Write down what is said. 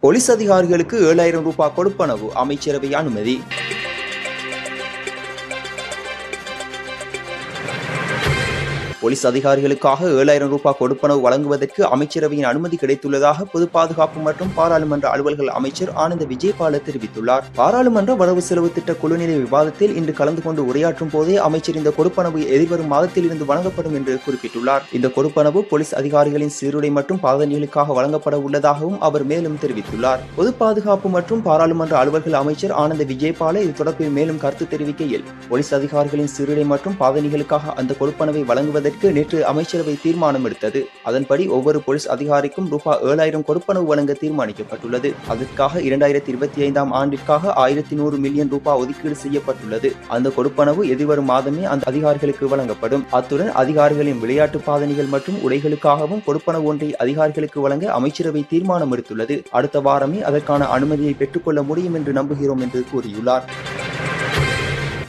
Police அதிகாரிகளுக்கு 7,000 ரூபாய் கொடுப்பனவு, அமைச்சரவை அனுமதி. போலீஸ் அதிகாரிகளுக்காக 7,000 ரூபாய் கொடுப்பனவு வழங்குவதற்கு அமைச்சரவையின் அனுமதி கிடைத்துள்ளதாக பொது பாதுகாப்பு மற்றும் பாராளுமன்ற அலுவல்கள் அமைச்சர் ஆனந்த விஜயபால தெரிவித்துள்ளார். பாராளுமன்ற வரவு செலவு திட்ட குழுநிலை விவாதத்தில் இன்று கலந்து கொண்டு உரையாற்றும் போதே அமைச்சர் இந்த கொடுப்பனவு எதிர்வரும் மாதத்தில் இருந்து வழங்கப்படும் என்று குறிப்பிட்டுள்ளார். இந்த கொடுப்பனவு போலீஸ் அதிகாரிகளின் சீருடை மற்றும் பாதணிகளுக்காக வழங்கப்பட உள்ளதாகவும் அவர் மேலும் தெரிவித்துள்ளார். பொது பாதுகாப்பு மற்றும் பாராளுமன்ற அலுவல்கள் அமைச்சர் ஆனந்த விஜயபால இது தொடர்பில் மேலும் கருத்து தெரிவிக்கையில், போலீஸ் அதிகாரிகளின் சீருடை மற்றும் பாதணிகளுக்காக அந்த கொடுப்பனவை வழங்குவதற்கு நேற்று அமைச்சரவை தீர்மானம் எடுத்தது. அதன்படி ஒவ்வொரு போலீஸ் அதிகாரிக்கும் ரூபாய் 7,000 கொடுப்பனவு வழங்க தீர்மானிக்கப்பட்டுள்ளது. அதற்காக 2025 ஆண்டிற்காக 1,100 மில்லியன் ரூபாய் ஒதுக்கீடு செய்யப்பட்டுள்ளது. அந்த கொடுப்பனவு எதிர்வரும் மாதமே அந்த அதிகாரிகளுக்கு வழங்கப்படும். அத்துடன் அதிகாரிகளின் விளையாட்டு பாதணிகள் மற்றும் உடைகளுக்காகவும் கொடுப்பனவு ஒன்றை அதிகாரிகளுக்கு வழங்க அமைச்சரவை தீர்மானம் எடுத்துள்ளது. அடுத்த வாரமே அதற்கான அனுமதியை பெற்றுக்கொள்ள முடியும் என்று நம்புகிறோம் என்று கூறியுள்ளார்.